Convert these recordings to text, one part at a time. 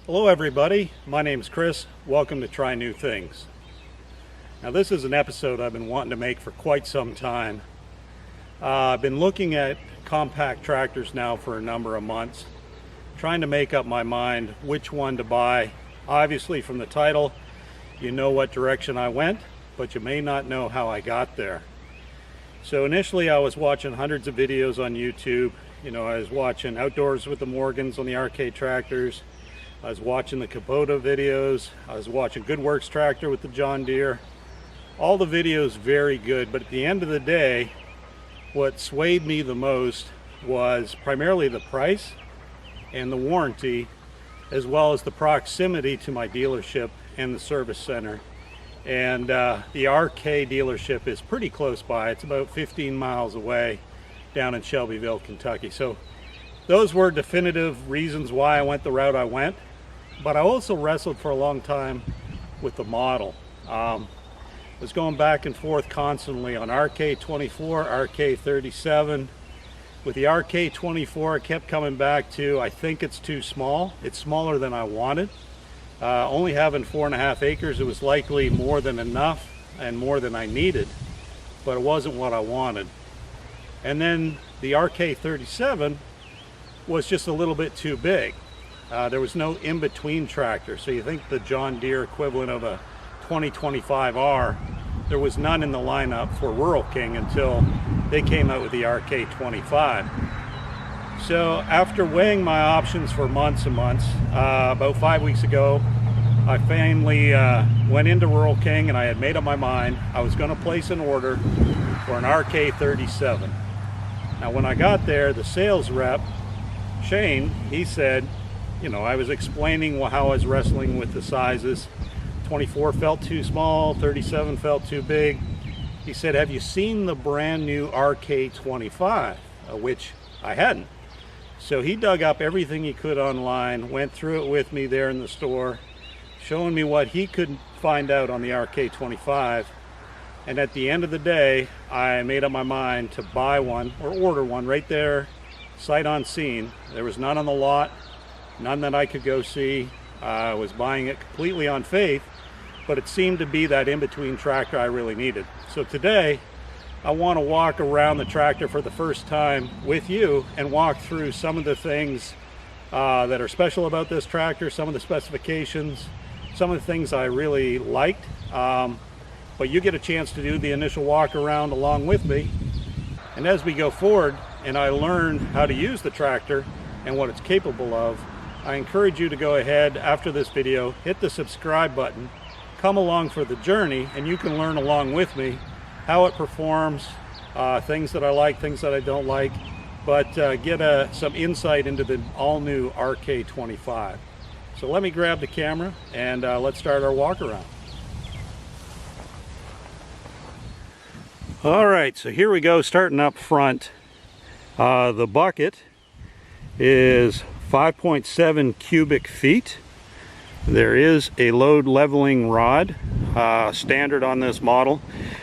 Hello everybody, my name is Chris. Welcome to Try New Things. Now this is an episode I've been wanting to make for quite some time. I've been looking at compact tractors now for a number of months, trying to make up my mind which one to buy. Obviously from the title, you know what direction I went, but you may not know how I got there. So initially I was watching hundreds of videos on YouTube. I was watching Outdoors with the Morgans on the RK tractors. I was watching the Kubota videos. I was watching Good Works tractor with the John Deere. All the videos very good, but at the end of the day, what swayed me the most was primarily the price and the warranty, as well as the proximity to my dealership and the service center. And the RK dealership is pretty close by. It's about 15 miles away down in Shelbyville, Kentucky. So those were definitive reasons why I went the route I went. But I also wrestled for a long time with the model. Was going back and forth constantly on RK24, RK37. With the RK24, I kept coming back to, I think it's too small. It's smaller than I wanted. Only having 4.5 acres, it was likely more than enough and more than I needed, but it wasn't what I wanted. And then the RK37 was just a little bit too big. There was no in-between tractor. So you think the John Deere equivalent of a 2025R, there was none in the lineup for Rural King until they came out with the RK25. So after weighing my options for months and months, about 5 weeks ago, I finally went into Rural King and I had made up my mind. I was going to place an order for an RK37. Now when I got there, the sales rep, Shane, he said, I was explaining how I was wrestling with the sizes. 24 felt too small, 37 felt too big. He said, have you seen the brand new RK25? Which I hadn't. So he dug up everything he could online, went through it with me there in the store, showing me what he could find out on the RK25. And at the end of the day, I made up my mind to buy one or order one right there, sight on scene. There was none on the lot. None that I could go see. I was buying it completely on faith, but it seemed to be that in-between tractor I really needed. So today, I want to walk around the tractor for the first time with you and walk through some of the things that are special about this tractor, some of the specifications, some of the things I really liked. But you get a chance to do the initial walk around along with me. And as we go forward and I learn how to use the tractor and what it's capable of, I encourage you to go ahead after this video, hit the subscribe button, come along for the journey, and you can learn along with me how it performs, things that I like, things that I don't like, but get some insight into the all-new RK25. So let me grab the camera and let's start our walk around. All right, so here we go, starting up front. The bucket is 5.7 cubic feet. There is a load leveling rod, standard on this model.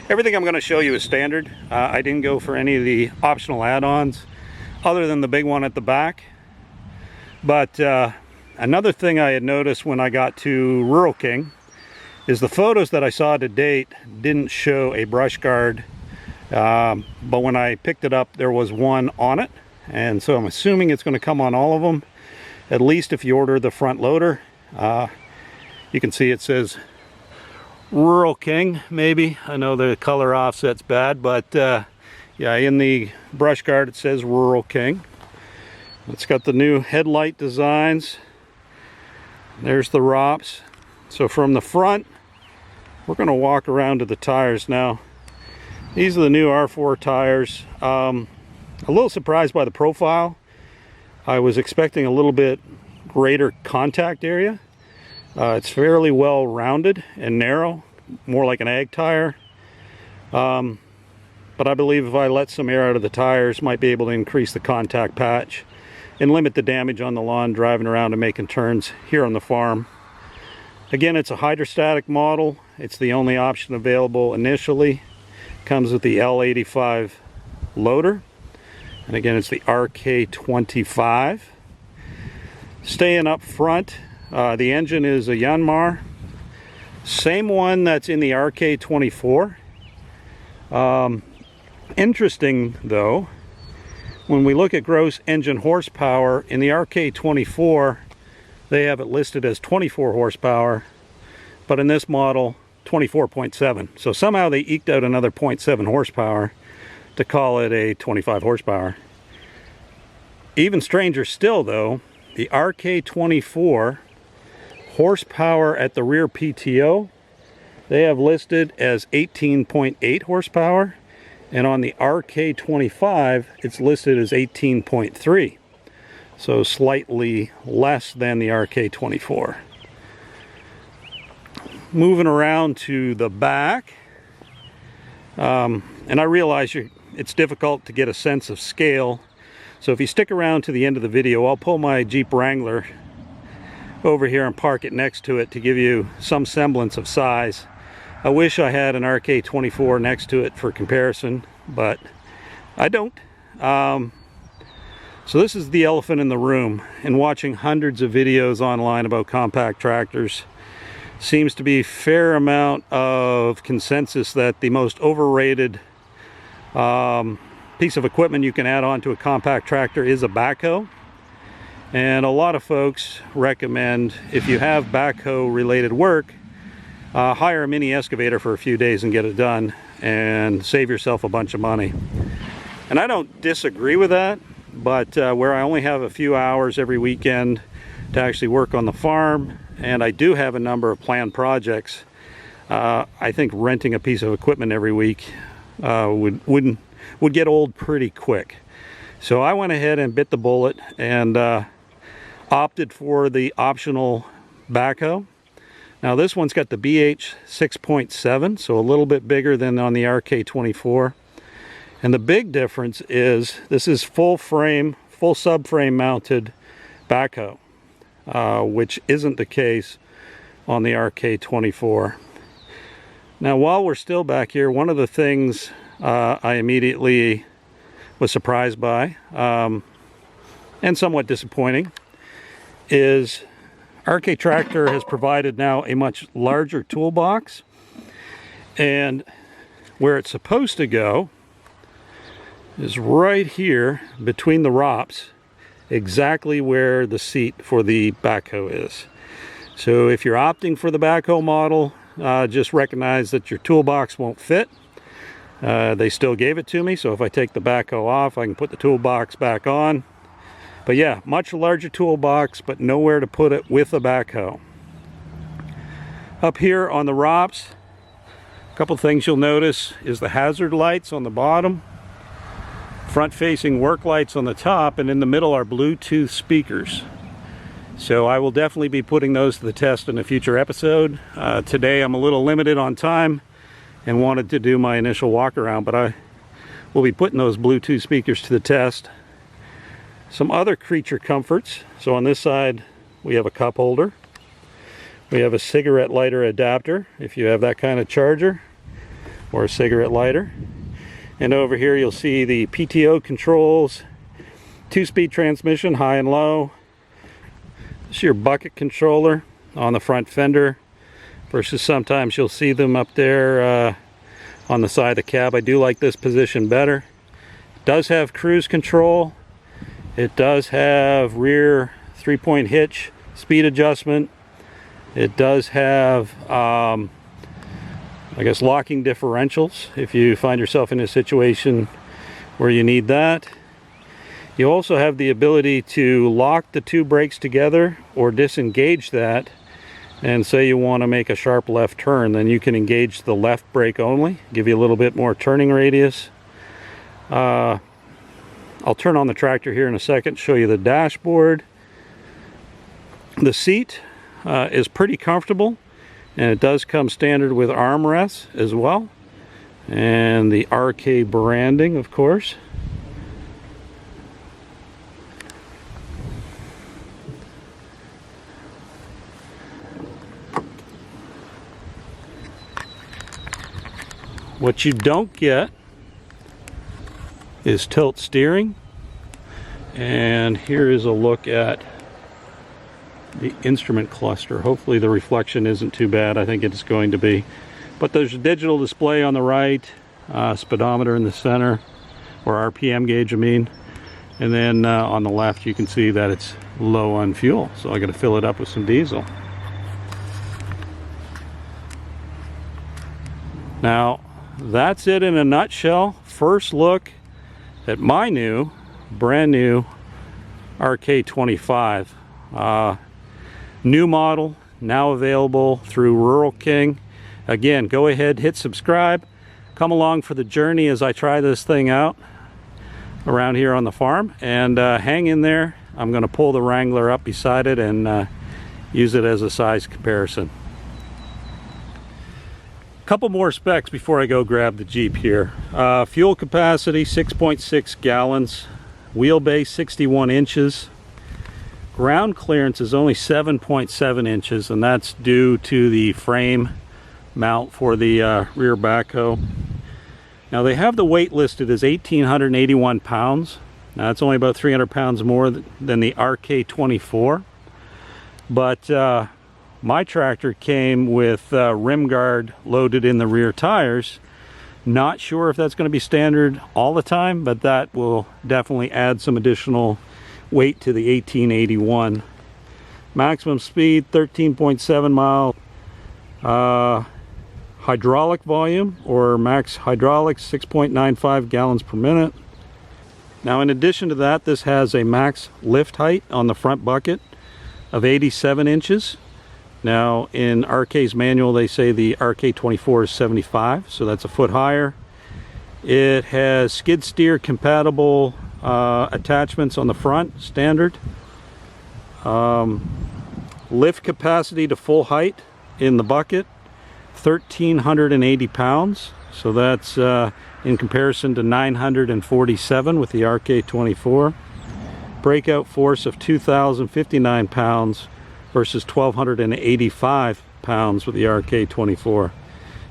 Everything I'm going to show you is standard. I didn't go for any of the optional add-ons other than the big one at the back. But another thing I had noticed when I got to Rural King is the photos that I saw to date didn't show a brush guard, but when I picked it up there was one on it, and so I'm assuming it's going to come on all of them, at least if you order the front loader. You can see it says Rural King, maybe. I know the color offset's bad, but yeah, in the brush guard it says Rural King. It's got the new headlight designs. There's the ROPS. So from the front, we're going to walk around to the tires now. These are the new R4 tires. A little surprised by the profile. I was expecting a little bit greater contact area. It's fairly well rounded and narrow, more like an ag tire. But I believe if I let some air out of the tires, might be able to increase the contact patch and limit the damage on the lawn driving around and making turns here on the farm. Again, it's a hydrostatic model. It's the only option available initially. Comes with the L85 loader. And again, it's the RK25. Staying up front, The engine is a Yanmar, same one that's in the RK25. Interesting though, when we look at gross engine horsepower in the RK25, they have it listed as 24 horsepower, but in this model 24.7. So somehow they eked out another 0.7 horsepower to call it a 25 horsepower. Even stranger still though, the RK25 horsepower at the rear PTO, they have listed as 18.8 horsepower, and on the RK25 it's listed as 18.3. So slightly less than the RK25. Moving around to the back, and I realize it's difficult to get a sense of scale, so if you stick around to the end of the video, I'll pull my Jeep Wrangler over here and park it next to it to give you some semblance of size. I wish I had an RK25 next to it for comparison, but I don't. So this is the elephant in the room. And watching hundreds of videos online about compact tractors, seems to be a fair amount of consensus that the most overrated piece of equipment you can add on to a compact tractor is a backhoe. And a lot of folks recommend, if you have backhoe related work, hire a mini excavator for a few days and get it done and save yourself a bunch of money. And I don't disagree with that, but where I only have a few hours every weekend to actually work on the farm, and I do have a number of planned projects, I think renting a piece of equipment every week would get old pretty quick. So I went ahead and bit the bullet and opted for the optional backhoe. Now this one's got the BH 6.7, so a little bit bigger than on the RK25. And the big difference is this is full frame, full subframe mounted backhoe, which isn't the case on the RK25. Now while we're still back here, one of the things I immediately was surprised by, and somewhat disappointing, is RK Tractor has provided now a much larger toolbox, and where it's supposed to go is right here between the ROPS, exactly where the seat for the backhoe is. So if you're opting for the backhoe model, just recognize that your toolbox won't fit. They still gave it to me, so if I take the backhoe off, I can put the toolbox back on. But yeah, much larger toolbox, but nowhere to put it with a backhoe. Up here on the ROPS, a couple things you'll notice is the hazard lights on the bottom, front-facing work lights on the top, and in the middle are Bluetooth speakers. So I will definitely be putting those to the test in a future episode. Today I'm a little limited on time and wanted to do my initial walk around, but I will be putting those Bluetooth speakers to the test. Some other creature comforts. So on this side we have a cup holder. We have a cigarette lighter adapter if you have that kind of charger, or a cigarette lighter. And over here you'll see the PTO controls, 2-speed transmission, high and low. This is your bucket controller on the front fender, versus sometimes you'll see them up there on the side of the cab. I do like this position better. It does have cruise control. It does have rear 3-point hitch, speed adjustment. It does have, I guess, locking differentials if you find yourself in a situation where you need that. You also have the ability to lock the two brakes together or disengage that, and say you want to make a sharp left turn, then you can engage the left brake only, give you a little bit more turning radius. I'll turn on the tractor here in a second, show you the dashboard. The seat is pretty comfortable, and it does come standard with armrests as well, and the RK branding, of course. What you don't get is tilt steering, and here is a look at the instrument cluster. Hopefully the reflection isn't too bad. I think it's going to be. But there's a digital display on the right, speedometer in the center, or RPM gauge I mean. And then on the left you can see that it's low on fuel. So I got to fill it up with some diesel. Now that's it in a nutshell. First look at my new, brand new RK25. New model, now available through Rural King. Again, go ahead, hit subscribe. Come along for the journey as I try this thing out around here on the farm. And hang in there. I'm going to pull the Wrangler up beside it and use it as a size comparison. Couple more specs before I go grab the Jeep here. Fuel capacity 6.6 gallons, wheelbase 61 inches, ground clearance is only 7.7 inches, and that's due to the frame mount for the rear backhoe. Now they have the weight listed as 1,881 pounds. Now that's only about 300 pounds more than the RK24, but my tractor came with rim guard loaded in the rear tires. Not sure if that's going to be standard all the time, but that will definitely add some additional weight to the 1881. Maximum speed 13.7 mile. Hydraulic volume, or max hydraulics, 6.95 gallons per minute. Now in addition to that, this has a max lift height on the front bucket of 87 inches. Now in RK's manual they say the RK24 is 75, so that's a foot higher. It has skid steer compatible attachments on the front, standard. Lift capacity to full height in the bucket 1,380 pounds, so that's in comparison to 947 with the RK24. Breakout force of 2,059 pounds versus 1,285 pounds with the RK24.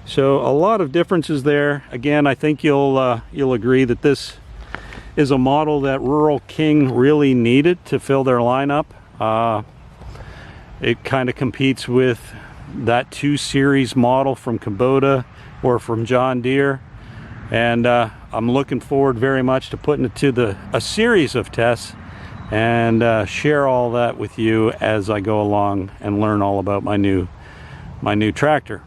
So a lot of differences there. Again, I think you'll agree that this is a model that Rural King really needed to fill their lineup. It kind of competes with that 2 Series model from Kubota or from John Deere, and I'm looking forward very much to putting it to a series of tests and share all that with you as I go along and learn all about my new tractor.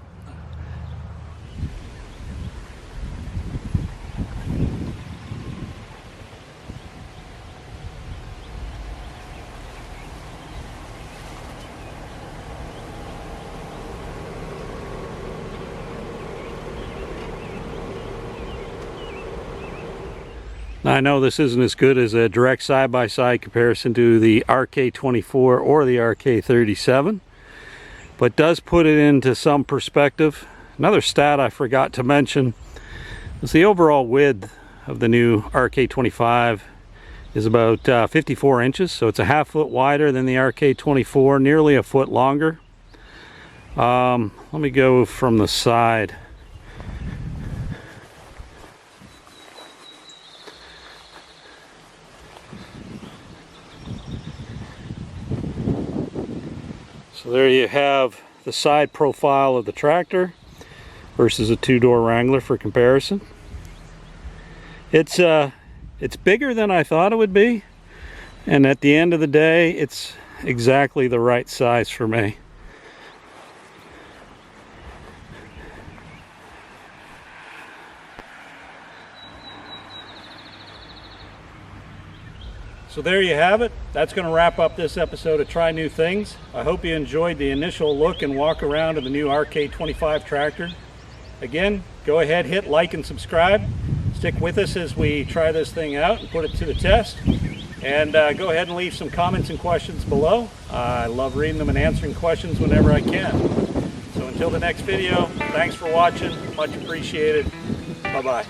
Now, I know this isn't as good as a direct side-by-side comparison to the RK24 or the RK37, but does put it into some perspective. Another stat I forgot to mention is the overall width of the new RK25 is about 54 inches, so it's a half foot wider than the RK24, nearly a foot longer. Let me go from the side. So there you have the side profile of the tractor versus a 2-door Wrangler for comparison. It's bigger than I thought it would be, and at the end of the day it's exactly the right size for me. So there you have it. That's going to wrap up this episode of Try New Things. I hope you enjoyed the initial look and walk around of the new RK25 tractor. Again, go ahead, hit like and subscribe. Stick with us as we try this thing out and put it to the test. And go ahead and leave some comments and questions below. I love reading them and answering questions whenever I can. So until the next video, thanks for watching. Much appreciated. Bye-bye.